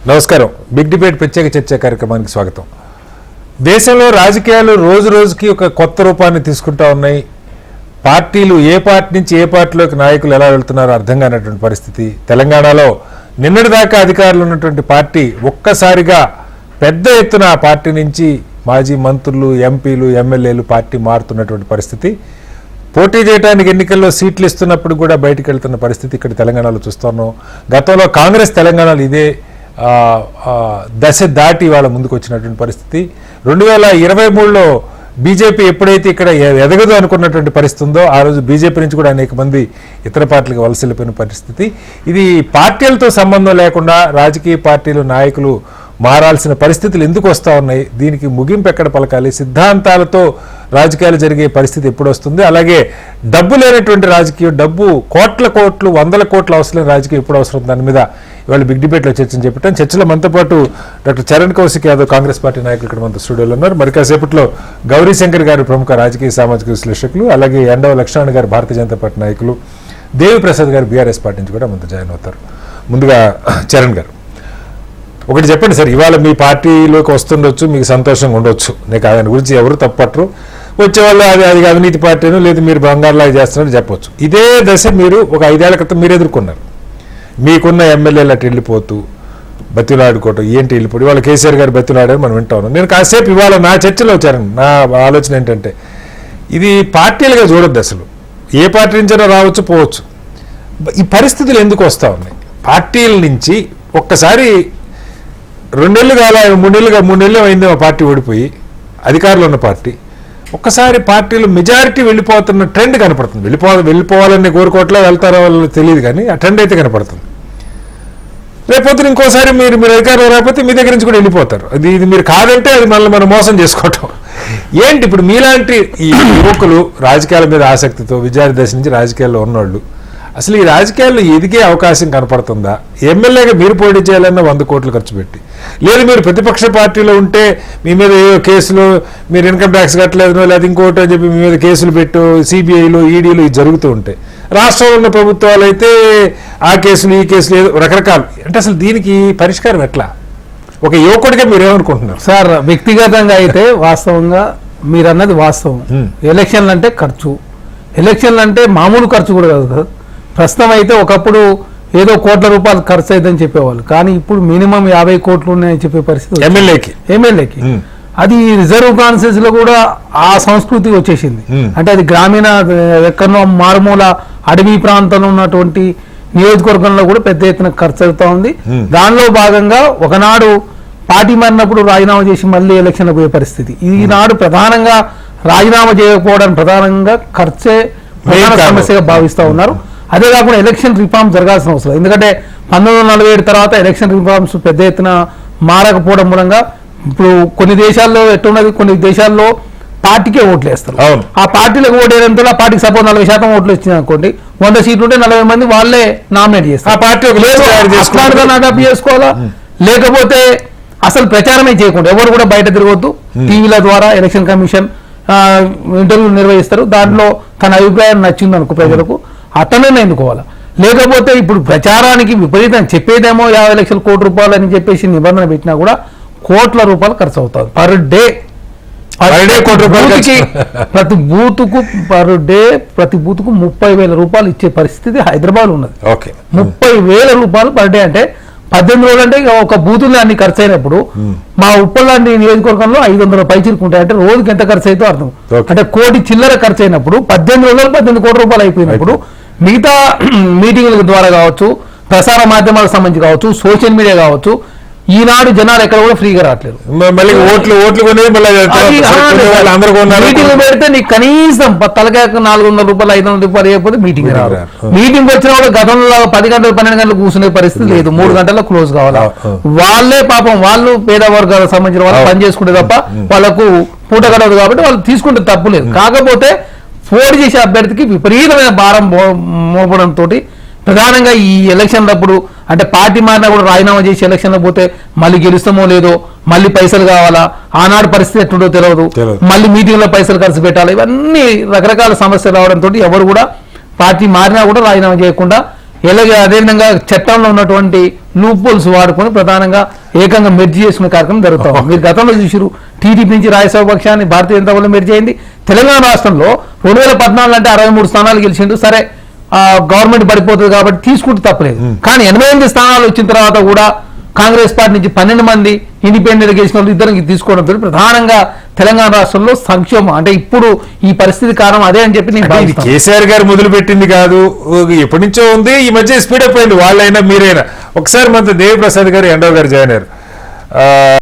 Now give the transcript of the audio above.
నమస్కారం. Big debate ప్రత్యేక చర్చా కార్యక్రమానికి స్వాగతం. దేశంలో రాజకీయాలు రోజు రోజుకి ఒక కొత్త రూపాన్ని తీసుకుంటా ఉన్నాయి. పార్టీలు ఏ పార్టీ నుంచి ఏ పార్టీలోకి నాయకులు ఎలా వెళ్తున్నారో అర్థం కానటువంటి పరిస్థితి. తెలంగాణలో నిన్నటిదాకా అధికారులు ఉన్నటువంటి పార్టీ ఒక్కసారిగా పెద్ద ఎత్తున ఆ పార్టీ నుంచి మాజీ మంత్రులు, ఎంపీలు, ఎమ్మెల్యేలు పార్టీ మారుతున్నటువంటి పరిస్థితి. పోటీ చేయడానికి ఎన్నికల్లో సీట్లు ఇస్తున్నప్పుడు కూడా బయటకు వెళ్తున్న పరిస్థితి ఇక్కడ తెలంగాణలో చూస్తున్నాం. గతంలో కాంగ్రెస్ తెలంగాణలో ఇదే దశ దాటి వాళ్ళ ముందుకు వచ్చినటువంటి పరిస్థితి. 2023లో బీజేపీ ఎప్పుడైతే ఇక్కడ ఎదగదు అనుకున్నటువంటి పరిస్థితి ఉందో ఆ రోజు బీజేపీ నుంచి కూడా అనేక మంది ఇతర పార్టీలకు వలస వెళ్ళిపోయిన పరిస్థితి. ఇది పార్టీలతో సంబంధం లేకుండా రాజకీయ పార్టీలు నాయకులు మారాల్సిన పరిస్థితులు ఎందుకు వస్తూ ఉన్నాయి? దీనికి ముగింపు ఎక్కడ పలకాలి? సిద్ధాంతాలతో రాజకీయాలు జరిగే పరిస్థితి ఎప్పుడు వస్తుంది? అలాగే డబ్బు లేనటువంటి రాజకీయం, డబ్బు కోట్లు 100 కోట్ల అవసరం రాజకీయం ఎప్పుడు అవసరం? దాని మీద ఇవాళ బిగ్ డిబేట్లో చర్చను చెప్పాం. చర్చలో మనతో పాటు డాక్టర్ చరణ్ కౌశిక్ యాదవ్, కాంగ్రెస్ పార్టీ నాయకులు ఇక్కడ మనతో స్టూడియోలో ఉన్నారు. మరి కాసేపట్లో గౌరీశంకర్ గారు, ప్రముఖ రాజకీయ సామాజిక విశ్లేషకులు, అలాగే ఎండవ లక్ష్మణ్ గారు, భారతీయ జనతా పార్టీ నాయకులు, దేవి ప్రసాద్ గారు బీఆర్ఎస్ పార్టీ నుంచి కూడా మనతో జాయిన్ అవుతారు. ముందుగా చరణ్ గారు ఒకటి చెప్పండి సార్. ఇవాళ మీ పార్టీలోకి వస్తుండొచ్చు, మీకు సంతోషంగా ఉండొచ్చు, నీకు దాని గురించి ఎవరు తప్పట్రు. వచ్చేవాళ్ళు అది అవినీతి పార్టీను, లేదు మీరు బంగారులాగా చేస్తున్నారు చెప్పొచ్చు. ఇదే దశ మీరు ఒక 5 ఏళ్ల క్రితం మీరు ఎదుర్కొన్నారు. మీకున్న ఎమ్మెల్యేలు అటు వెళ్ళిపోతూ బతిలాడుకోవటం, ఏంటి వెళ్ళిపోయి ఇవాళ కేసీఆర్ గారు బతిలాడారు మనం వింటా ఉన్నాం. నేను కాసేపు ఇవాళ నా చర్చలో వచ్చాను. నా ఆలోచన ఏంటంటే ఇది పార్టీలుగా చూడొద్దు. అసలు ఏ పార్టీ నుంచైనా రావచ్చు పోవచ్చు. ఈ పరిస్థితులు ఎందుకు వస్తూ ఉన్నాయి? పార్టీల నుంచి ఒక్కసారి 2 నెలలు కాల 3 నెలలు అయింది ఆ పార్టీ ఓడిపోయి, అధికారంలో ఉన్న పార్టీ. ఒక్కసారి పార్టీలు మెజారిటీ వెళ్ళిపోతున్న ట్రెండ్ కనపడుతుంది. వెళ్ళిపోవాలని కోరుకోవట్లే, వెళ్తారో వాళ్ళు తెలియదు, కానీ ఆ ట్రెండ్ అయితే కనపడుతుంది. రేపొద్దున ఇంకోసారి మీరు అధికారంలో రాకపోతే మీ దగ్గర నుంచి కూడా వెళ్ళిపోతారు. ఇది మీరు కాదంటే అది మనం మోసం చేసుకోవటం. ఏంటి ఇప్పుడు మీలాంటి ఈ యువకులు రాజకీయాల మీద ఆసక్తితో విద్యార్థి దశ నుంచి రాజకీయాల్లో ఉన్నవాళ్ళు అసలు ఈ రాజకీయాల్లో ఎదిగే అవకాశం కనపడుతుందా? ఎమ్మెల్యేగా మీరు పోటీ చేయాలన్నా 100 కోట్లు ఖర్చు పెట్టి, లేదు మీరు ప్రతిపక్ష పార్టీలో ఉంటే మీ మీద ఏ కేసులు, మీరు ఇన్కమ్ ట్యాక్స్ కట్టలేదనో లేదా ఇంకోటి అని చెప్పి మీ మీద కేసులు పెట్టు, సిబిఐలు, ఈడీలు ఇది జరుగుతూ ఉంటాయి. రాష్ట్రంలో ఉన్న ప్రభుత్వాలు అయితే ఆ కేసులు ఈ కేసులు ఏదో రకరకాలు. అంటే అసలు దీనికి పరిష్కారం ఎట్లా? ఒక యువకుడిగా మీరేమనుకుంటున్నారు సార్? వ్యక్తిగతంగా అయితే వాస్తవంగా మీరు అన్నది వాస్తవం. ఎలక్షన్లు అంటే ఖర్చు, ఎలక్షన్లు అంటే మామూలు ఖర్చు కూడా కాదు కదా. ప్రస్తుతం అయితే ఒకప్పుడు ఏదో కోట్ల రూపాయలు ఖర్చు అవుతుందని చెప్పేవాళ్ళు, కానీ ఇప్పుడు మినిమం 50 కోట్లు ఉన్నాయని చెప్పే పరిస్థితి ఎమ్మెల్యేకి. అది రిజర్వ్ కాన్స్టిట్యూన్సీ లో కూడా ఆ సంస్కృతి వచ్చేసింది. అంటే అది గ్రామీణ ఎక్కడో మారుమూల అడవి ప్రాంతంలో ఉన్నటువంటి నియోజకవర్గంలో కూడా పెద్ద ఎత్తున ఖర్చు అవుతా ఉంది. దానిలో భాగంగా ఒకనాడు పార్టీ మారినప్పుడు రాజీనామా చేసి మళ్ళీ ఎలక్షన్లు పోయే పరిస్థితి. ఈనాడు ప్రధానంగా రాజీనామా చేయకపోవడానికి ప్రధానంగా ఖర్చే ప్రధాన సమస్యగా భావిస్తూ ఉన్నారు. అదే కాకుండా ఎలక్షన్ రిఫార్మ్స్ జరగాల్సిన అవసరం. ఎందుకంటే 1947 తర్వాత ఎలక్షన్ రిఫార్మ్స్ పెద్ద ఎత్తున మారకపోవడం మూలంగా ఇప్పుడు కొన్ని దేశాల్లో ఎట్టున్నది, కొన్ని దేశాల్లో పార్టీకే ఓట్లు వేస్తారు. ఆ పార్టీలకు ఓటు వేయడంతో ఆ పార్టీకి సపోజ్ 40% ఓట్లు వచ్చింది అనుకోండి, 100 సీట్లు ఉంటే 40 మంది వాళ్ళే నామినేట్ చేస్తారు. ఆ పార్టీ అడాప్ట్ చేసుకోవాలా, లేకపోతే అసలు ప్రచారమే చేయకుండా ఎవరు కూడా బయట తిరగొద్దు. టీవీల ద్వారా ఎలక్షన్ కమిషన్ ఇంటర్వ్యూలు నిర్వహిస్తారు. దాంట్లో తన అభిప్రాయం నచ్చింది అనుకో ప్రజలకు, అతనే ఎన్నుకోవాలా. లేకపోతే ఇప్పుడు ప్రచారానికి విపరీతం చెప్పేదేమో 50 లక్షల కోట్ల రూపాయలు అని చెప్పేసి నిబంధన పెట్టినా కూడా కోట్ల రూపాయలు ఖర్చు అవుతుంది పర్ డే. ప్రతి బూతుకు 30,000 రూపాయలు ఇచ్చే పరిస్థితి హైదరాబాద్ ఉన్నది. 30,000 రూపాయలు పర్ డే అంటే 18 రోజులు అంటే ఒక బూతులు అన్ని ఖర్చు అయినప్పుడు మా ఉప్పల్ లాంటి నియోజకవర్గంలో 500 పైచిరుకుంటాయి. అంటే రోజుకి ఎంత ఖర్చు అయితే అర్థం. అంటే 1 కోటి చిల్లర ఖర్చు అయినప్పుడు 18 రోజులు 18 కోట్ల రూపాయలు అయిపోయినప్పుడు మిగతా మీటింగ్ల ద్వారా కావచ్చు, ప్రసార మాధ్యమాలకు సంబంధించి కావచ్చు, సోషల్ మీడియా కావచ్చు, ఈనాడు జనాలు ఎక్కడ కూడా ఫ్రీగా రావట్లేదు. మీటింగ్ పెడితే నీకు కనీసం తలకాయ 400 రూపాయలు 500 రూపాయలు అయిపోతే మీటింగ్ రాదు. మీటింగ్ వచ్చిన కూడా గతంలో 10 గంటలు 12 గంటలు కూర్చునే పరిస్థితి లేదు. 3 గంటల్లో క్లోజ్ కావాలా. వాళ్ళే పాపం వాళ్ళు పేద వర్గాలకు సంబంధించిన వాళ్ళు పని చేసుకుంటే తప్ప వాళ్ళకు పూట గడవదు కాబట్టి వాళ్ళు తీసుకుంటే తప్పు లేదు. కాకపోతే పోటీ చేసే అభ్యర్థికి విపరీతమైన భారం మోపడంతో ప్రధానంగా ఈ ఎలక్షన్లప్పుడు అంటే పార్టీ మారినా కూడా రాజీనామా చేసి ఎలక్షన్లో పోతే మళ్ళీ గెలుస్తామో లేదో, మళ్ళీ పైసలు కావాలా, ఆనాడు పరిస్థితి ఎట్లుండో తెలియదు, మళ్ళీ మీటింగ్లో పైసలు ఖర్చు పెట్టాలి, ఇవన్నీ రకరకాల సమస్యలు రావడంతో ఎవరు కూడా పార్టీ మారినా కూడా రాజీనామా చేయకుండా ఎలాగే అదేవిధంగా చట్టంలో ఉన్నటువంటి లూపోల్స్ వాడుకొని ప్రధానంగా ఏకంగా మెర్జీ చేసుకునే కార్యక్రమం జరుగుతాం. మీరు గతంలో చూసిరు టీడీపీ నుంచి రాజ్యసభ పక్షాన్ని భారతీయ జనతా పార్టీ మెర్జీ అయింది. తెలంగాణ రాష్ట్రంలో 2014 అంటే 63 స్థానాలు గెలిచిండు. సరే గవర్నమెంట్ పడిపోతుంది కాబట్టి తీసుకుంటే తప్పలేదు. కానీ 88 స్థానాలు వచ్చిన తర్వాత కూడా కాంగ్రెస్ పార్టీ నుంచి 12 మంది ఇండిపెండెంట్ గెలిచిన వాళ్ళు ఇద్దరికి తీసుకోవడంతో ప్రధానంగా తెలంగాణ రాష్ట్రంలో సంక్షేమం అంటే ఇప్పుడు ఈ పరిస్థితి కారణం అదే అని చెప్పి నేను ఇది భావిస్తాను. కేసీఆర్ గారు మొదలు పెట్టింది కాదు, ఎప్పటి నుంచో ఉంది. ఈ మధ్య స్పీడప్ అయింది. వాళ్ళైనా మీరైనా ఒకసారి మనతో దేవిప్రసాద్ గారు ఎండో గారు జాయిన్ అయ్యారు.